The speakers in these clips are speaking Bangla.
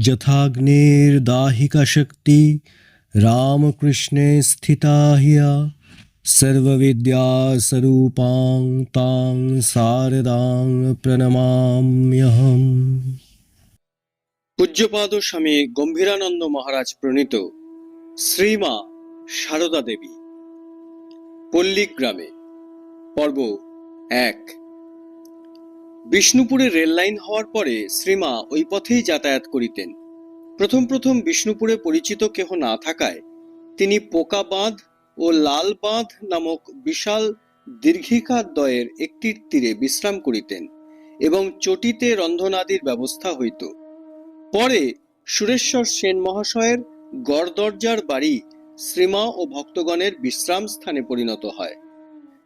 যথাগ্নির্দাহিকা শক্তি রামকৃষ্ণে স্থিতা হিয়া সর্ববিদ্যাস্বরূপাং তাং শারদাং প্রণমাম্যহম। পূজ্যপাদ স্বামী গম্ভীরানন্দ মহারাজ প্রণীত শ্রীমা সারদা দেবী, পল্লীগ্রামে, পর্ব 1। বিষ্ণুপুরে রেল লাইন হওয়ার পরে শ্রীমা ওই পথেই যাতায়াত করিতেন। প্রথম প্রথম বিষ্ণুপুরে পরিচিত কেহ না থাকায় তিনি পোকা বাঁধ ও লাল বাঁধ নামক বিশাল দীর্ঘিকাদ্বয়ের একটির তীরে বিশ্রাম করিতেন এবং চটিতে রন্ধনাদির ব্যবস্থা হইত। পরে সুরেশ্বর সেন মহাশয়ের গড়দরজার বাড়ি শ্রীমা ও ভক্তগণের বিশ্রাম স্থানে পরিণত হয়।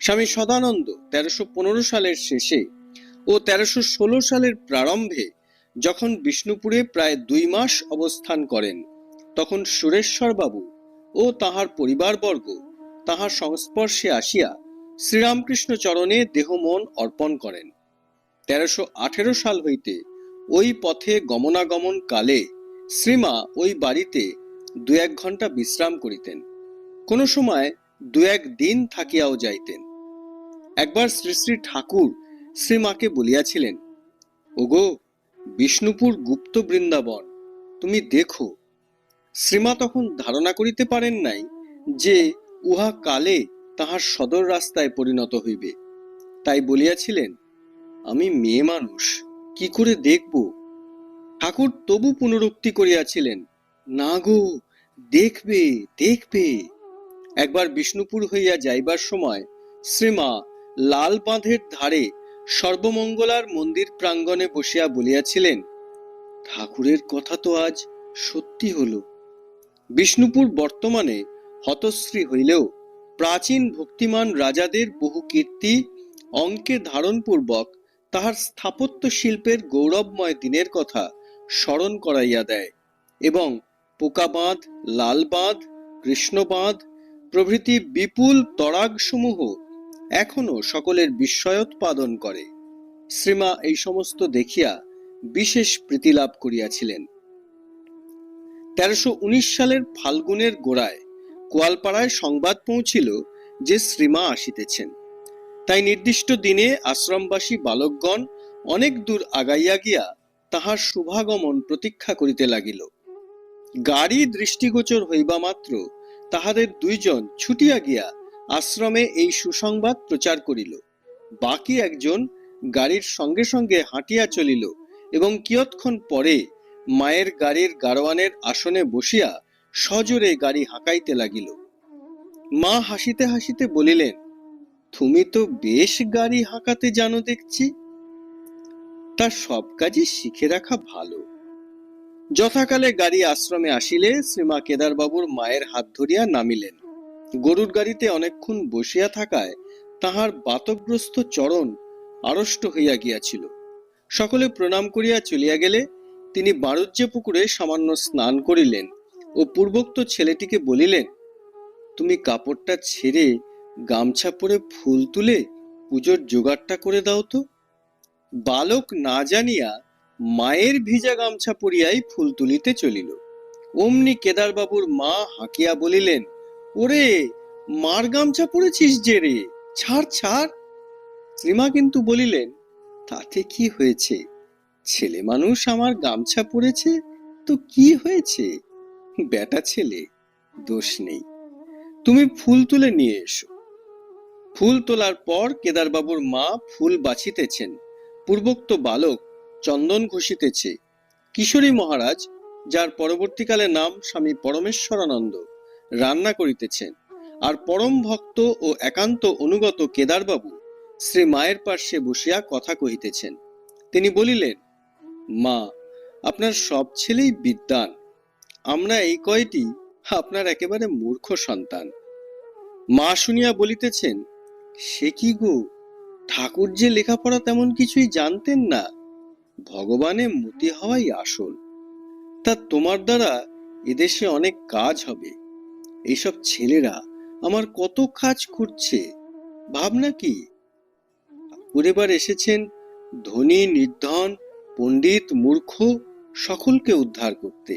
স্বামী সদানন্দ 1315 সালের শেষে ও 1316 সালের প্রারম্ভে যখন বিষ্ণুপুরে প্রায় 2 মাস অবস্থান করেন, তখন সুরেশ্বর বাবু ও তাহার পরিবারবর্গ তাহার সংস্পর্শে আসিয়া শ্রীরামকৃষ্ণ চরণে দেহ মন অর্পণ করেন। 1318 সাল হইতে ওই পথে গমনাগমন কালে শ্রীমা ওই বাড়িতে 2-1 ঘন্টা বিশ্রাম করিতেন, কোনো সময় 2-1 দিন থাকিয়াও যাইতেন। একবার শ্রী শ্রী ঠাকুর শ্রীমাকে বলিয়াছিলেন, ওগো, বিষ্ণুপুর গুপ্ত বৃন্দাবন, তুমি দেখো। শ্রীমা তখন ধারণা করিতে পারেন নাই যে উহা কালে তাহার সদর রাস্তায় পরিণত হইবে। তাই বলিয়াছিলেন, আমি মেয়ে মানুষ, কি করে দেখব? ঠাকুর তবু পুনরুক্তি করিয়াছিলেন, না গো, দেখবে দেখবে। একবার বিষ্ণুপুর হইয়া যাইবার সময় শ্রীমা লাল বাঁধের ধারে সর্বমঙ্গলার মন্দির প্রাঙ্গণে বসিয়া বলিয়াছিলেন, ঠাকুরের কথা তো আজ সত্যি হল। বিষ্ণুপুর বর্তমানে হতশ্রী হইলেও প্রাচীন ভক্তিমান রাজাদের বহু কীর্তি অঙ্কে ধারণপূর্বক তাহার স্থাপত্য শিল্পের গৌরবময় দিনের কথা স্মরণ করাইয়া দেয় এবং পোকা বাঁধ, লাল বাঁধ, কৃষ্ণ বাঁধ প্রভৃতি বিপুল তড়াগসমূহ এখনো সকলের বিস্ময়োৎপাদন করে। শ্রীমা এই সমস্ত দেখিয়া বিশেষ প্রীতি লাভ করিয়াছিলেন। 1319 সালের ফাল্গুনের গোড়ায় কোয়ালপাড়ায় সংবাদ পৌঁছিল যে শ্রীমা আসিতেছেন। তাই নির্দিষ্ট দিনে আশ্রমবাসী বালকগণ অনেক দূর আগাইয়া গিয়া তাহার শুভাগমন প্রতীক্ষা করিতে লাগিল। গাড়ি দৃষ্টিগোচর হইবা মাত্র তাহাদের 2 জন ছুটিয়া গিয়া আশ্রমে এই সুসংবাদ প্রচার করিল। বাকি একজন গাড়ির সঙ্গে সঙ্গে হাঁটিয়া চলিল এবং কিয়ৎক্ষণ পরে মায়ের গাড়ির গাড়োয়ানের আসনে বসিয়া সজোরে গাড়ি হাঁকাইতে লাগিল। মা হাসিতে হাসিতে বলিলেন, তুমি তো বেশ গাড়ি হাঁকাতে জানো দেখছি। তার সব কাজই শিখে রাখা ভালো। যথাকালে গাড়ি আশ্রমে আসিলে শ্রীমা কেদারবাবুর মায়ের হাত ধরিয়া নামিলেন। গরুর গাড়িতে অনেকক্ষণ বসিয়া থাকায় তাহার বাতগ্রস্ত চরণ আড়ষ্ট হইয়া গিয়াছিল। সকলে প্রণাম করিয়া চলিয়া গেলে তিনি বাণুজ্য পুকুরে সামান্য স্নান করিলেন ও পূর্বোক্ত ছেলেটিকে বলিলেন, তুমি কাপড়টা ছেড়ে গামছা পরে ফুল তুলে পুজোর জোগাড়টা করে দাও তো। বালক না জানিয়া মায়ের ভিজা গামছা পরিয়াই ফুল তুলিতে চলিল। অমনি কেদারবাবুর মা হাঁকিয়া বলিলেন, ওরে, মার গামছা পরেছিস যে রে, ছাড় ছাড়। শ্রীমা কিন্তু বলিলেন, তাতে কি হয়েছে, ছেলে মানুষ আমার গামছা পরেছে তো কি হয়েছে, বেটা ছেলে, দোষ নেই, তুমি ফুল তুলে নিয়ে এসো। ফুল তোলার পর কেদারবাবুর মা ফুল বাছিতেছেন, পূর্বোক্ত বালক চন্দন ঘষিতেছে। কিশোরী মহারাজ, যার পরবর্তীকালে নাম স্বামী পরমেশ্বরানন্দ, রান্না করিতেছেন, আর পরম ভক্ত ও একান্ত অনুগত কেদারবাবু শ্রী মায়ের পার্শ্বে বসিয়া কথা কহিতেছেন। তিনি বলিলেন, মা, আপনার সব ছেলেই বিদ্বান, আমরা এই কয়টি আপনার একেবারে মূর্খ সন্তান। মা শুনিয়া বলিতেছেন, সে কি গো, ঠাকুর যে লেখাপড়া তেমন কিছুই জানতেন না, ভগবানে মতি হওয়াই আসল। তা তোমার দ্বারা এদেশে অনেক কাজ হবে। এইসব ছেলেরা আমার কত কাজ করছে, ভাবনা কি? ঠাকুর এবার এসেছেন ধনী নির্ধন, পণ্ডিত মূর্খ সকলকে উদ্ধার করতে।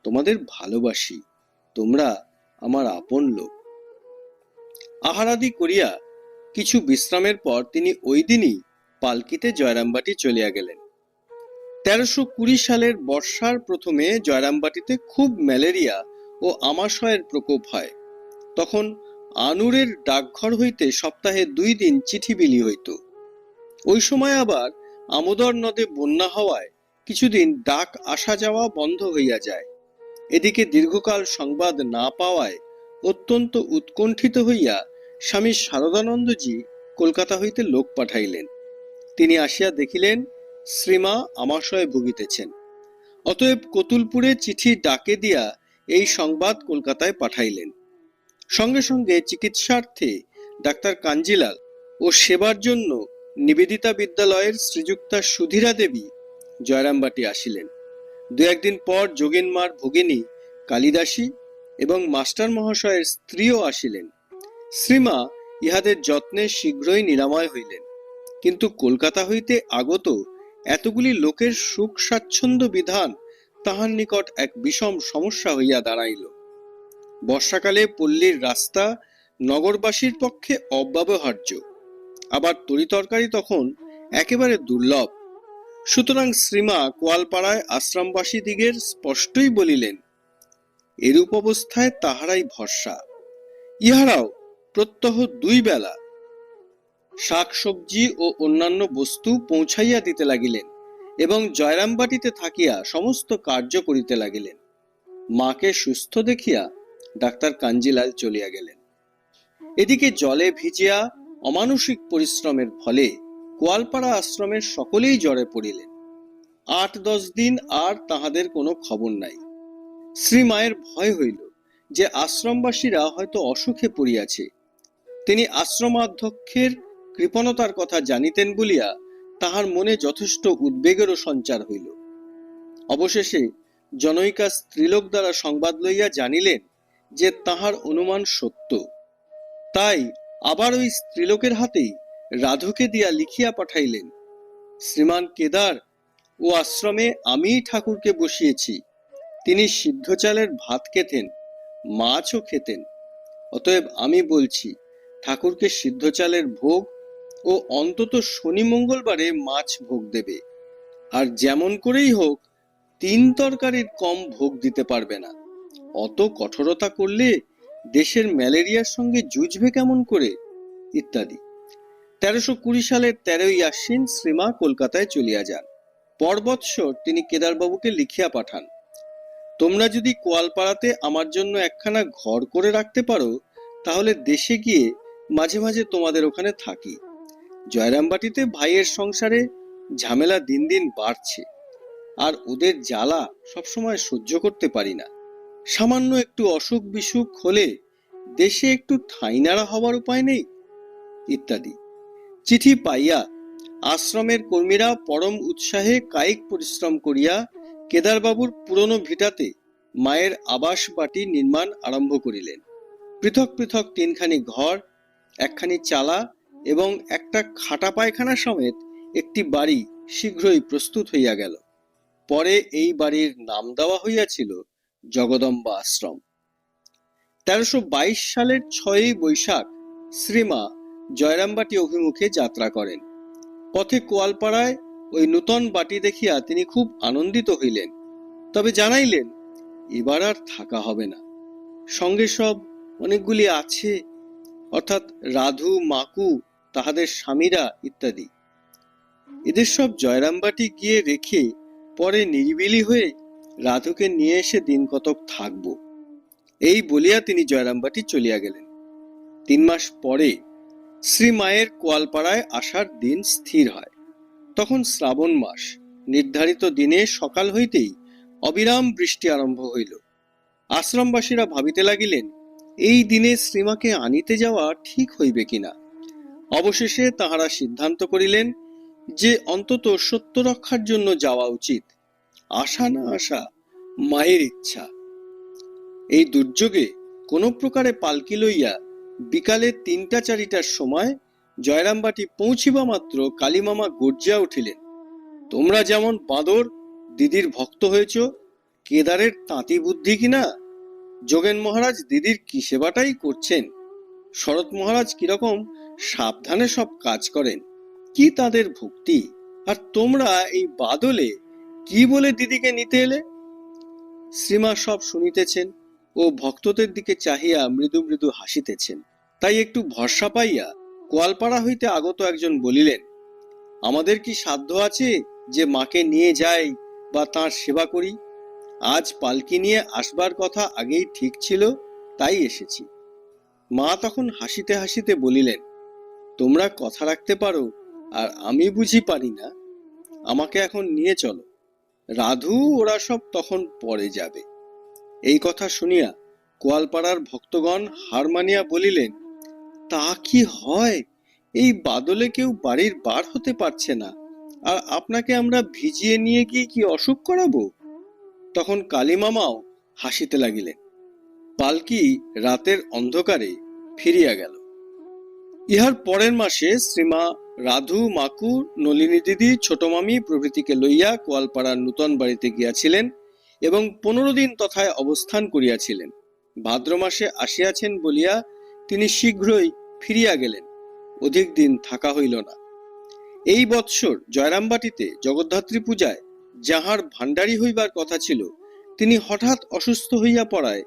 তোমাদের ভালোবাসি, তোমরা আমার আপন লোক। আহারাদি করিয়া কিছু বিশ্রামের পর তিনি ওই দিনই পালকিতে জয়রামবাটি চলিয়া গেলেন। 1320 সালের বর্ষার প্রথমে জয়রামবাটিতে খুব ম্যালেরিয়া ও আমাশয়ের প্রকোপ হয়। তখন আনুরের ডাকঘর হইতে সপ্তাহে 2 দিন চিঠি বিলি হইত। ওই সময় আবার আমোদর নদে বন্যা হওয়ায় কিছুদিন ডাক আসা যাওয়া বন্ধ হইয়া যায়। এদিকে দীর্ঘকাল সংবাদ না পাওয়ায় অত্যন্ত উৎকণ্ঠিত হইয়া স্বামী শারদানন্দজি কলকাতা হইতে লোক পাঠাইলেন। তিনি আসিয়া দেখিলেন শ্রীমা আমাশয়ে ভুগিতেছেন। অতএব কতুলপুরে চিঠি ডাকে দিয়া এই সংবাদ কলকাতায় পাঠাইলেন। সঙ্গে সঙ্গে চিকিৎসার্থে ডাক্তার কাঞ্জিলাল ও সেবার জন্য নিবেদিতা বিদ্যালয়ের শ্রীযুক্তা সুধীরা দেবী জয়রামবাটি আসিলেন। 2-1 দিন পর যোগিনমার ভগিনী কালিদাসী এবং মাস্টার মহাশয়ের স্ত্রীও আসিলেন। শ্রীমা ইহাদের যত্নে শীঘ্রই নিরাময় হইলেন। কিন্তু কলকাতা হইতে আগত এতগুলি লোকের সুখ স্বাচ্ছন্দ্য বিধান তাহার নিকট এক বিষম সমস্যা হইয়া দাঁড়াইল। বর্ষাকালে পল্লীর রাস্তা নগরবাসীর পক্ষে অব্যবহার্য, আবার তরিতরকারি তখন একেবারে দুর্লভ। সুতরাং শ্রীমা কোয়ালপাড়ায় আশ্রমবাসী দিগের স্পষ্টই বলিলেন, এরূপ অবস্থায় তাহারাই ভরসা। ইহারাও প্রত্যহ 2 বেলা শাক সবজি ও অন্যান্য বস্তু পৌঁছাইয়া দিতে লাগিলেন এবং জয়রামবাটিতে থাকিয়া সমস্ত কার্য করিতে লাগিলেন। মাকে সুস্থ দেখিয়া ডাক্তার কাঞ্জিলাল চলিয়া গেলেন। এদিকে জলে ভিজিয়া অমানসিক পরিশ্রমের ফলে কোয়ালপাড়া আশ্রমের সকলেই জ্বরে পড়িলেন। 8-10 দিন আর তাহাদের কোনো খবর নাই। শ্রীমায়ের ভয় হইল যে আশ্রমবাসীরা হয়তো অসুখে পড়িয়াছে। তিনি আশ্রমাধ্যক্ষের কৃপণতার কথা জানিতেন বলিয়া তাহার মনে যথেষ্ট উদ্বেগেরও সঞ্চার হইল। অবশেষে জনৈকা স্ত্রীলোক দ্বারা সংবাদ লইয়া জানিলেন যে তাহার অনুমান সত্য। তাই আবার ওই স্ত্রীলোকের হাতেই রাধুকে দিয়া লিখিয়া পাঠাইলেন, শ্রীমান কেদার ও আশ্রমে আমিই ঠাকুরকে বসিয়েছি। তিনি সিদ্ধ চালের ভাত খেতেন, মাছও খেতেন। অতএব আমি বলছি ঠাকুরকে সিদ্ধ চালের ভোগ ও অন্তত শনি মঙ্গলবারে মাছ ভোগ দেবে। আর যেমন করেই হোক 3 তরকারির কম ভোগ দিতে পারবে না। অত কঠোরতা করলে দেশের ম্যালেরিয়ার সঙ্গে যুঝবে কেমন করে, ইত্যাদি। 1320 সালের 13ই আশ্বিন শ্রীমা কলকাতায় চলিয়া যান। পর বৎসর তিনি কেদারবাবুকে লিখিয়া পাঠান, তোমরা যদি কোয়ালপাড়াতে আমার জন্য একখানা ঘর করে রাখতে পারো তাহলে দেশে গিয়ে মাঝে মাঝে তোমাদের ওখানে থাকি। জয়রামবাটিতে ভাইয়ের সংসারে ঝামেলা দিন দিন বাড়ছে, আর ওদের জ্বালা সবসময় সহ্য করতে পারি না। সামান্য একটু অসুখ বিসুখ হলে দেশে একটু ঠাঁই নাড়া হবার উপায় নেই, ইত্যাদি। চিঠি পাইয়া আশ্রমের কর্মীরা পরম উৎসাহে কায়িক পরিশ্রম করিয়া কেদারবাবুর পুরনো ভিটাতে মায়ের আবাস বাটি নির্মাণ আরম্ভ করিলেন। পৃথক পৃথক 3খানি ঘর, 1খানি চালা এবং একটা খাটা পায়খানা সমেত একটি বাড়ি শীঘ্রই প্রস্তুত হইয়া গেল। পরে এই বাড়ির নাম দেওয়া হইয়াছিল জগদম্বা আশ্রম। 1322 সালের 6ই বৈশাখ শ্রীমা জয়রামবাটি অভিমুখে যাত্রা করেন। পথে কোয়ালপাড়ায় ওই নূতন বাটি দেখিয়া তিনি খুব আনন্দিত হইলেন, তবে জানাইলেন এবার আর থাকা হবে না। সঙ্গে সব অনেকগুলি আছে, অর্থাৎ রাধু, মাকু, তাহাদের স্বামীরা ইত্যাদি। এদের সব জয়রামবাটি গিয়ে রেখে পরে নিরিবিলি হয়ে রাধুকে নিয়ে এসে দিন কতক থাকব, এই বলিয়া তিনি জয়রামবাটি চলিয়া গেলেন। 3 মাস পরে শ্রীমায়ের কোয়ালপাড়ায় আসার দিন স্থির হয়। তখন শ্রাবণ মাস। নির্ধারিত দিনে সকাল হইতেই অবিরাম বৃষ্টি আরম্ভ হইল। আশ্রমবাসীরা ভাবিতে লাগিলেন এই দিনে শ্রীমাকে আনিতে যাওয়া ঠিক হইবে কিনা। অবশেষে তাহারা সিদ্ধান্ত করিলেন যে অন্তত সত্য রক্ষার জন্য যাওয়া উচিত। আশা না আসা মায়ের ইচ্ছা। এই দুর্যোগে কোনো প্রকারে পালকি লইয়া বিকালে 3টা-4টার সময় জয়রামবাটি পৌঁছিবা মাত্র কালীমামা গর্জিয়া উঠিলেন, তোমরা যেমন বাঁদর দিদির ভক্ত হয়েছ, কেদারের তাঁতি বুদ্ধি কিনা? যোগেন মহারাজ দিদির কি সেবাটাই করছেন। শরৎ মহারাজ কিরকম সাবধানে সব কাজ করেন, কি তাদের ভক্তি। আর তোমরা এই বাদলে কি বলে দিদিকে নিতে এলে? শ্রীমা সব শুনিতেছেন ও ভক্তদের দিকে চাহিয়া মৃদু মৃদু হাসিতেছেন। তাই একটু ভরসা পাইয়া কোয়ালপাড়া হইতে আগত একজন বলিলেন, আমাদের কি সাধ্য আছে যে মাকে নিয়ে যাই বা তাঁর সেবা করি? আজ পালকি নিয়ে আসবার কথা আগেই ঠিক ছিল, তাই এসেছি। মা তখন হাসিতে হাসিতে বলিলেন, তোমরা কথা রাখতে পারো আর আমি বুঝি পারি না? আমাকে এখন নিয়ে চলো, রাধু ওরা সব তখন পরে যাবে। এই কথা শুনিয়া কোয়ালপাড়ার ভক্তগণ হার মানিয়া বলিলেন, তা কি হয়? এই বাদলে কেউ বাড়ির বার হতে পারছে না, আর আপনাকে আমরা ভিজিয়ে নিয়ে গিয়ে কি অসুখ করাবো? তখন কালীমামাও হাসিতে লাগিলেন। পালকি রাতের অন্ধকারে ফিরিয়া গেল। ইহার পরের মাসে শ্রীমা রাধু, মাকু, নলিনী দিদি, ছোট মামি প্রভৃতিকে লইয়া কোয়ালপাড়ার নূতন বাড়িতে গিয়াছিলেন এবং 15 দিন তথায় অবস্থান করিয়াছিলেন। ভাদ্র মাসে আসিয়াছেন বলিয়া তিনি শীঘ্রই ফিরিয়া গেলেন, অধিক দিন থাকা হইল না। এই বৎসর জয়রামবাটিতে জগদ্ধাত্রী পূজায় যাহার ভাণ্ডারী হইবার কথা ছিল, তিনি হঠাৎ অসুস্থ হইয়া পড়ায়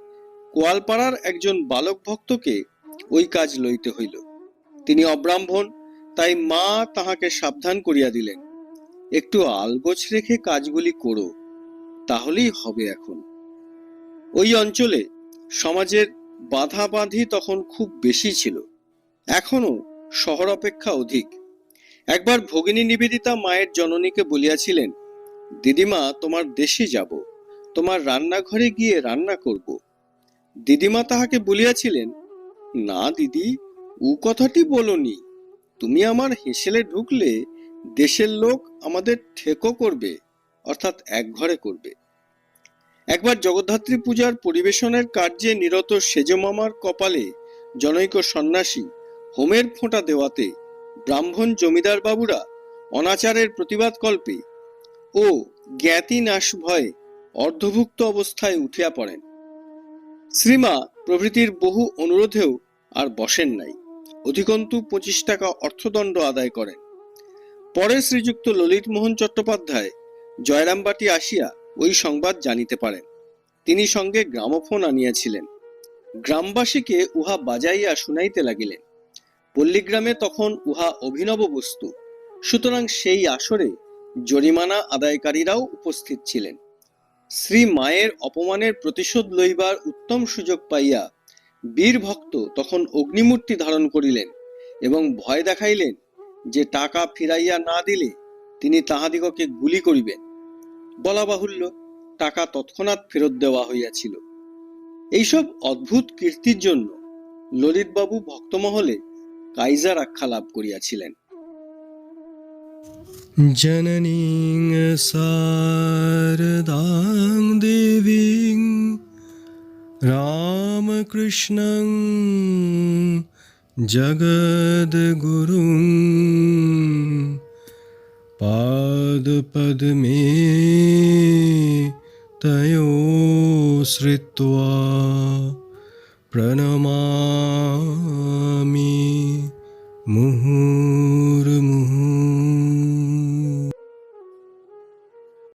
কোয়ালপাড়ার একজন বালক ভক্তকে ওই কাজ লইতে হইল। তিনি অব্রাহ্মণ, তাই মা তাহাকে সাবধান করিয়া দিলেন, একটু আলগোছ রেখে কাজগুলি করো, তাহলেই হবে। এখন ওই অঞ্চলে সমাজের বাঁধাবাঁধি তখন খুব বেশি ছিল, এখনো শহর অপেক্ষা অধিক। একবার ভগিনী নিবেদিতা মায়ের জননীকে বলিয়াছিলেন, দিদিমা, তোমার দেশে যাব, তোমার রান্নাঘরে গিয়ে রান্না করব। দিদিমা তাহাকে বলিয়াছিলেন, না দিদি, ও কথাটি বলনি। তুমি আমার হেসেলে ঢুকলে দেশের লোক আমাদের ঠেকো করবে, অর্থাৎ এক ঘরে করবে। একবার জগদ্ধাত্রী পূজার পরিবেশনের কার্যে নিরত সেজমামার কপালে জনৈক সন্ন্যাসী হোমের ফোঁটা দেওয়াতে ব্রাহ্মণ জমিদার বাবুরা অনাচারের প্রতিবাদ কল্পে ও জ্ঞাতি নাশ ভয়ে অর্ধভুক্ত অবস্থায় উঠিয়া পড়েন। শ্রীমা প্রভৃতির বহু অনুরোধেও আর বসেন নাই, অধিকন্তু 25 টাকা অর্থদণ্ড আদায় করেন। পরে শ্রীযুক্ত ললিত মোহন চট্টোপাধ্যায় জয়রামবাটি আসিয়া ওই সংবাদ জানিতে পারেন। তিনি সঙ্গে গ্রামোফোন আনিয়াছিলেন। গ্রামবাসীকে উহা বাজাইয়া শুনাইতে লাগিলেন। পল্লীগ্রামে তখন উহা অভিনব বস্তু, সুতরাং সেই আসরে জরিমানা আদায়কারীরাও উপস্থিত ছিলেন। শ্রী মায়ের অপমানের প্রতিশোধ লইবার উত্তম সুযোগ পাইয়া বীর ভক্ত তখন অগ্নিমূর্তি ধারণ করিলেন এবং ভয় দেখাইলেন যে টাকা ফিরাইয়া না দিলে তিনি তাহাদিগকে গুলি করিবেন। বলা বাহুল্য, টাকা তৎক্ষণাৎ ফেরত দেওয়া হইয়াছিল। এইসব অদ্ভুত কীর্তির জন্য ললিতবাবু ভক্তমহলে কাইজার আখ্যা লাভ করিয়াছিলেন। জননীং শারদাং দেবীং রামকৃষ্ণং জগদ্গুরুং পাদপদ্মে তয়ো শ্রিত্বা প্রণমামি